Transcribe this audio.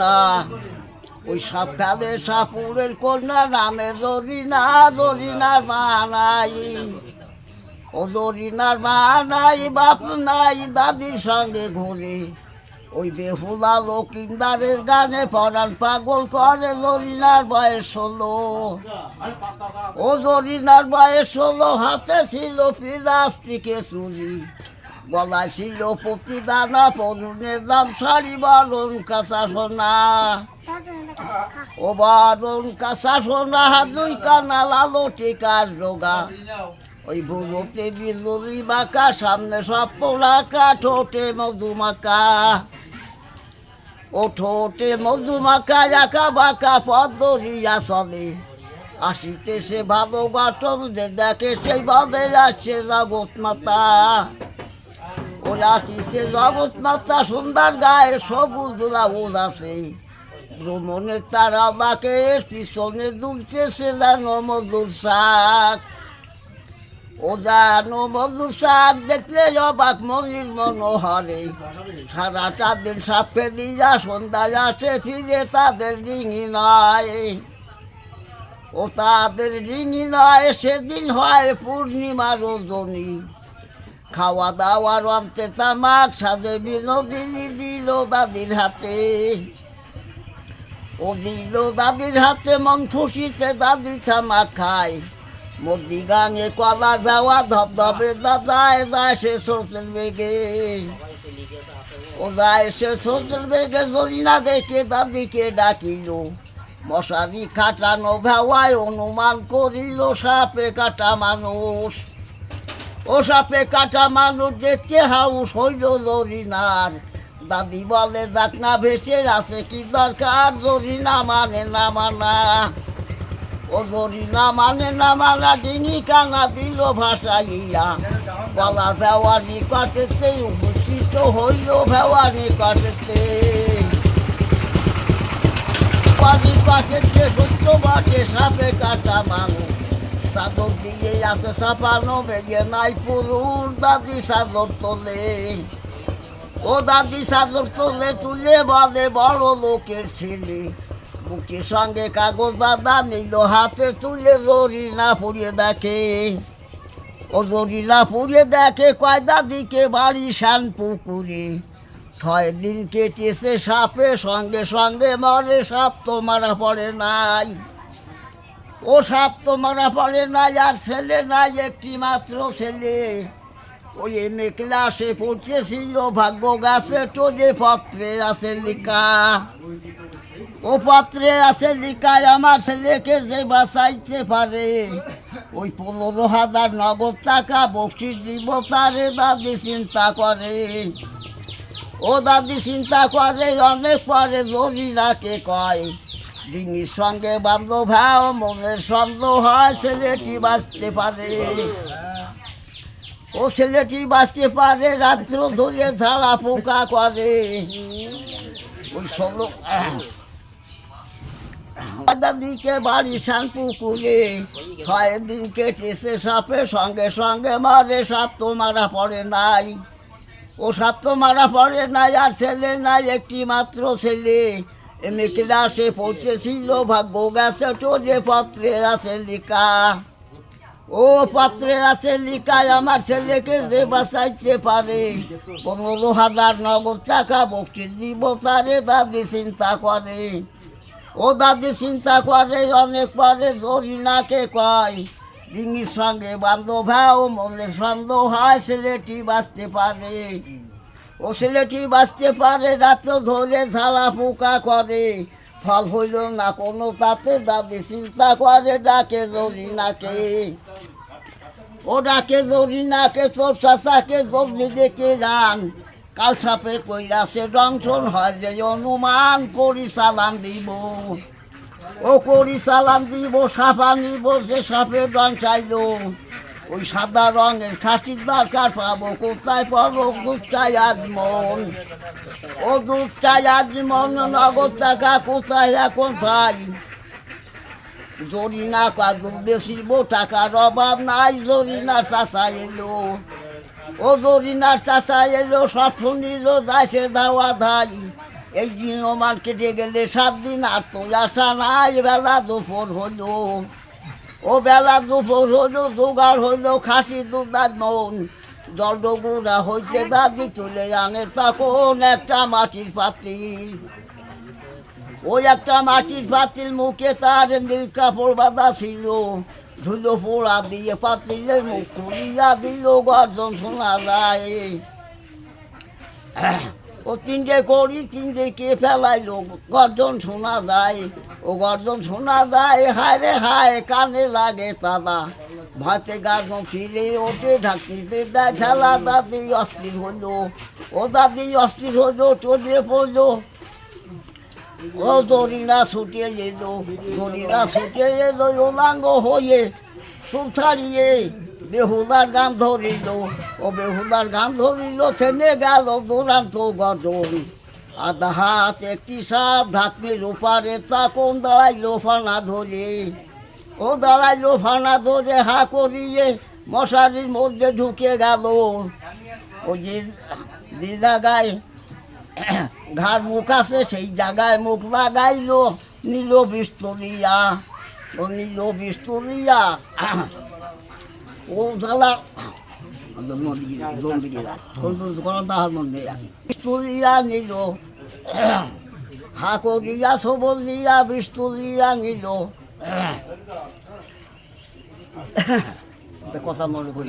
না ওই সাপখানে সাপুরের কন্যা নামে জরিনা, জরিনার মা নাই, ও জরিনার মা নাই, বাপ নাই, দাদির সঙ্গে ঘুরে ওই বেহুলা লকিন্দারের গানে পরাণ পাগল করে। জরিনার বয়স 16, ও জরিনার বয়স 16, হাতে ছিল প্লাস্টিকে চুরি, গলায় ছিল প্রতিদানা, পরনের দাম শাড়ি, বারণ কাঁচা সোনা, ও বারণ কাঁচা সোনা, দুই কানা লালো টিকার রোগা, ওই বুড়োতে বিজুলি বাঁকা, সামনে সব পোড়াকা, ঠোঁটে মধুমাকা, ও ঠোঁটে মধুমাকা, একা বাঁকা পথ ধরিয়া চলে, আসিতে সে ভালো বাটন, যে দেখে সেই বাদে আসছে জগৎ মাতা, ওই আসিছে জগৎ মাতা, সুন্দর গায়ে সবুজ ব্লাউজ আছে, ভ্রমণের তারা বাঁকে, পিছনে দুলতেছে যেন মধুর শাক, ও যেন মধুর শাক, দেখলে অবাক মনির মনোহরে, সারাটা দিন সাপে দিয়া সন্ধ্যায় আসে ফিরে, তাদের রিঙি নয়, ও তাদের রিঙি নয়, সেদিন হয় পূর্ণিমা রজনী, খাওয়া দাওয়ার অন্তে তামাক, সাজে বিনোদিনী দিল দাদির হাতে, ও দিল দাদির হাতে, মন খুশিতে দাদি তামাক খায়, মদি গাঙে কলার ভেওয়া, ধবধবের দাদায় যায় সে স্রোতের বেগে, ও যায় সে স্রোতের বেগে, জরিনা দেখে দাদিকে ডাকিল, মশারি খাটানো ভেওয়ায় অনুমান করিল সাপে কাটা মানুষ, ও সাপে কাটা মানুষ দেখতে হাউস হইল জরিনার, দাদি বলে যাক না ভেসে আছে কি দরকার, জরিনা মানে না মানা, ও জরিনা মানে না মানা, ডিঙি কানা দিল ভাসাইয়া, গলার ভেওয়ার নিকটেতে উপস্থিত হইল, ভেওয়ার নিকটেতে, নিকটেতে সত্য বাটে সাপে কাটা মানুষ, চাদর দিয়ে আছে চাপানো, বেগে নাই পুরুষ, দাদি চাদর তোলে, ও দাদি চাদর তোলে, তুলে বলে বড় লোকের ছেলে, বুকের সঙ্গে কাগজ বাঁধা নিল হাতে তুলে, জরিনা পুড়িয়ে দেখে, ও জরিনা পুড়িয়ে দেখে, কয় দাদিকে বাড়ি শান পুকুরে, 6 দিন কেটেছে সাপে সঙ্গে সঙ্গে মরে, সাপ তো মারা পড়ে নাই, ও সাপ তো মারা পড়ে নাই, আর ছেলে নাই একটি মাত্র ছেলে, ওই এমএ ক্লাসে পড়তেছিল, ভাগ্য গাছে টোজে পত্রে আছে লিখা, ও পত্রে আছে লিখায় আমার ছেলেকে যে বাঁচাইতে পারে, ওই 15,000 নগদ টাকা বকশিশ দিব তারে, দাদি চিন্তা করে, ও দাদি চিন্তা করে, অনেক পরে জরিনাকে কয়, ডিঙির সঙ্গে বান্ধব ভাও, মনের সন্দেহ হয় ছেলেটি বাঁচতে পারে, ও ছেলেটি বাঁচতে পারে, রাত্র ধরে ঝাড়া পোকা করে, ওই 16 দাদিকে বাড়ি শান পুকুরে, 6 দিন কেটেছে সাপে সঙ্গে সঙ্গে মরে, সাপ তো মারা পড়ে নাই, ও সাপ তো মারা পড়ে নাই, আর ছেলে নাই একটি মাত্র ছেলে, এমএ ক্লাসে পড়তেছিল, ভাগ্য গেছে টোজে পত্রে আছে লিখা, ও পত্রে আছে লিখায় আমার ছেলেকে যে বাঁচাইতে পারে, 15,000 নগদ টাকা বকশিশ দিব তারে, দাদি চিন্তা করে, ও দাদি চিন্তা করে, অনেক পরে জরিনাকে কয়, ডিঙির সঙ্গে বান্ধব ভাও, মনের সন্দেহ হয় ছেলেটি বাঁচতে পারে, ও ছেলেটি বাঁচতে পারে, রাত্র ধরে ঝাড়া পোকা করে, ফল হইল না কোনো তাতে, দাদি চিন্তা করে, ডাকে জরিনাকে, ও ডাকে জরিনাকে, তোর চাচাকে জলদি ডেকে যান, কাল সাপে কইরাছে দংশন হয় যে অনুমান, করি সালাম দিব, ও করি সালাম দিব, সাপা নিব যে সাপে ডং চাইল, ওই সাদা রঙের খাসির দরকার পাবো কোথায়, পাবো দুধ চাই আজমন, ও দুধ চাই আজমন, নগদ টাকা কোথায় এখন পাই, জরিনা কাজু বেশিব টাকার অভাব নাই, জরিনার চাচা এলো, ও দরিনার চাচা এলো সব শুনিল যাইছে দাওয়া ধাই এই দিন ওমান কেটে গেলে 7 দিন আর তো আসা নাই বেলা দুপুর হলো ও বেলা দুপুর হলো জোগাড় হলো খাসি দুধার মন জলডগুড়া হইতে দাদি তুলে আনে তখন একটা মাটির পাতিল ওই একটা মাটির পাতিল মুখে তার নীল কাপড় বাঁধা ছিল ধুলো পোড়া দিয়ে পাতিলের মুখ খুলিয়া দিল গর্জন শোনা যায় ও তিনটে করি তিনটে কে ফেলাইলো গর্জন শোনা যায় ও গর্জন শোনা যায় হায় রে হায় কানে লাগে দাদা ভাতে গার্জন ফিরে ওঠে ঢাকনিতে দেয় ঠেলা দাদি অস্থির হলো ও দাদি অস্থির হলো চলে পড়লো ও দরিনা ছুটে এলো দরিনা ছুটে এলো ওলাঙ্গ হয়ে চুল ছাড়িয়ে বেহুলার গান ধরিল ও বেহুলার গান ধরিল থেমে গেল দুরান্ত গর্জন আধা হাত একটি সাপ ঢাকনির ওপারে তখন দাঁড়াইলো ফানা ধরে ও দাঁড়াইলো ফানা ধরে হা করিয়ে মশারির মধ্যে ঢুকে গেল ও যে জায়গায় ঘাড় মুখ আছে সেই জায়গায় মুখ লাগাইলো নিল বিস্তরিয়া ও নিল বিস্তরিয়া ও জ্বালা বিস্তরিয়া নিল হা করিয়া সবল দিয়া বিস্তরিয়া নিল কথা মনে করি